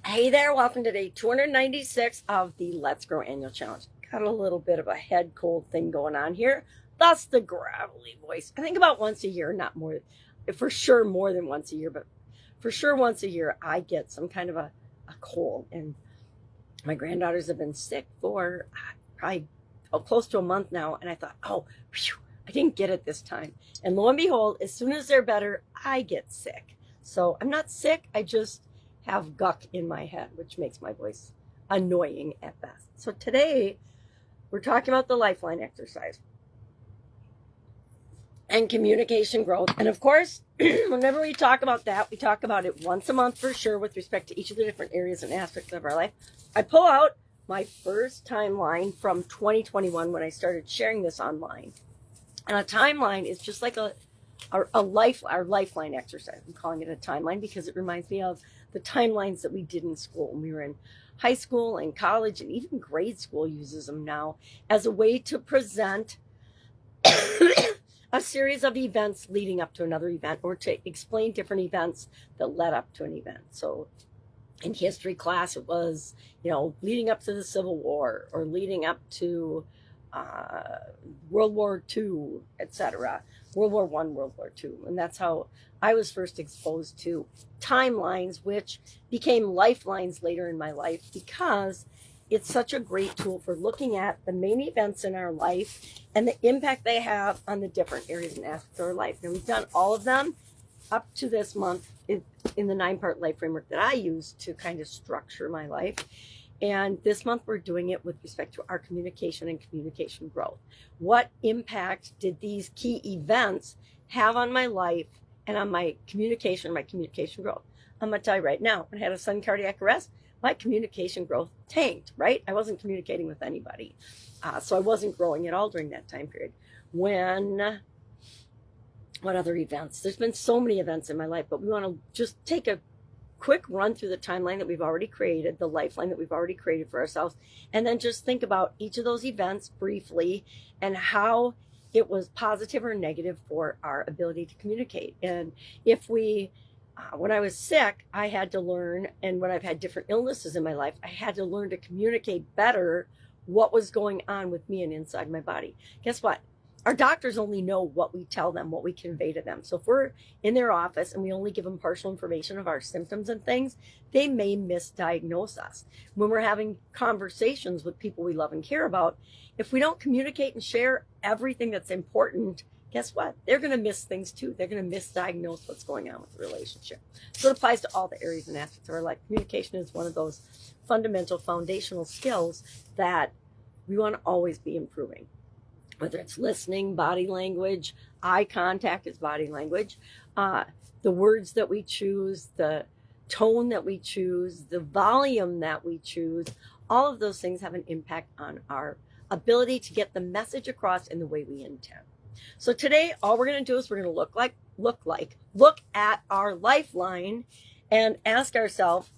Hey there, welcome to day 296 of the Let's Grow Annual Challenge. Got a little bit of a head cold thing going on here, thus the gravelly voice. I think about once a year, not more, for sure more than once a year, but for sure once a year I get some kind of a cold. And my granddaughters have been sick for probably close to a month now, and I thought, oh, phew, I didn't get it this time. And lo and behold, as soon as they're better, I get sick. So I'm not sick, I just have guck in my head, which makes my voice annoying at best. So today we're talking about the Lifeline exercise and communication growth. And of course, whenever we talk about that, we talk about it once a month for sure with respect to each of the different areas and aspects of our life. I pull out my first timeline from 2021 when I started sharing this online. And a timeline is just like our Lifeline exercise. I'm calling it a timeline because it reminds me of the timelines that we did in school when we were in high school and college, and even grade school uses them now as a way to present a series of events leading up to another event, or to explain different events that led up to an event. So in history class, it was, leading up to the Civil War, or leading up to World War II, etc. World War I, World War II. And that's how I was first exposed to timelines, which became lifelines later in my life, because it's such a great tool for looking at the main events in our life and the impact they have on the different areas and aspects of our life. Now, we've done all of them up to this month in the 9-part life framework that I use to kind of structure my life. And this month we're doing it with respect to our communication and communication growth. What impact did these key events have on my life and on my communication growth? I'm going to tell you right now, when I had a sudden cardiac arrest, my communication growth tanked, right? I wasn't communicating with anybody. So I wasn't growing at all during that time period. What other events? There's been so many events in my life, but we want to just take a quick run through the timeline that we've already created, the lifeline that we've already created for ourselves, and then just think about each of those events briefly and how it was positive or negative for our ability to communicate. And if when I was sick, I had to learn, and when I've had different illnesses in my life, I had to learn to communicate better what was going on with me and inside my body. Guess what? Our doctors only know what we tell them, what we convey to them. So if we're in their office and we only give them partial information of our symptoms and things, they may misdiagnose us. When we're having conversations with people we love and care about, if we don't communicate and share everything that's important, guess what? They're going to miss things too. They're going to misdiagnose what's going on with the relationship. So it applies to all the areas and aspects of our life. Communication is one of those fundamental, foundational skills that we want to always be improving. Whether it's listening, body language, eye contact is body language, the words that we choose, the tone that we choose, the volume that we choose, all of those things have an impact on our ability to get the message across in the way we intend. So today, all we're going to do is we're going to look at our lifeline and ask ourselves,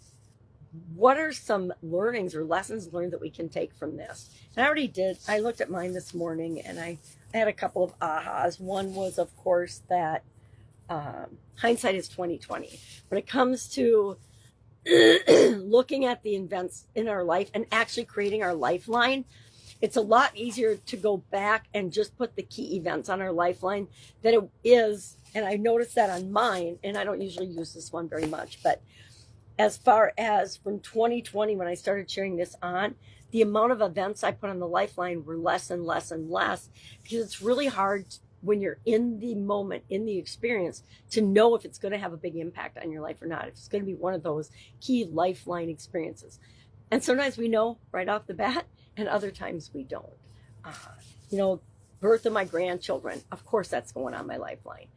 what are some learnings or lessons learned that we can take from this? And I already did. I looked at mine this morning, and I had a couple of ahas. One was, of course, that hindsight is 2020. When it comes to looking at the events in our life and actually creating our lifeline, it's a lot easier to go back and just put the key events on our lifeline than it is. And I noticed that on mine, and I don't usually use this one very much, but as far as from 2020, when I started sharing this on, the amount of events I put on the lifeline were less and less and less, because it's really hard when you're in the moment, in the experience, to know if it's going to have a big impact on your life or not, if it's going to be one of those key lifeline experiences. And sometimes we know right off the bat, and other times we don't. Birth of my grandchildren, of course that's going on my lifeline.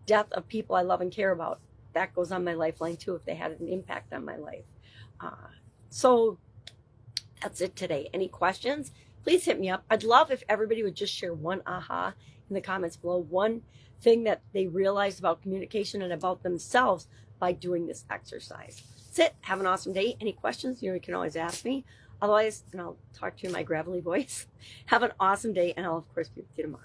Death of people I love and care about, that goes on my lifeline too, if they had an impact on my life. So that's it today. Any questions? Please hit me up. I'd love if everybody would just share one aha in the comments below, one thing that they realized about communication and about themselves by doing this exercise. That's it. Have an awesome day. Any questions, you can always ask me. Otherwise, and I'll talk to you in my gravelly voice. Have an awesome day, and I'll, of course, be with you tomorrow.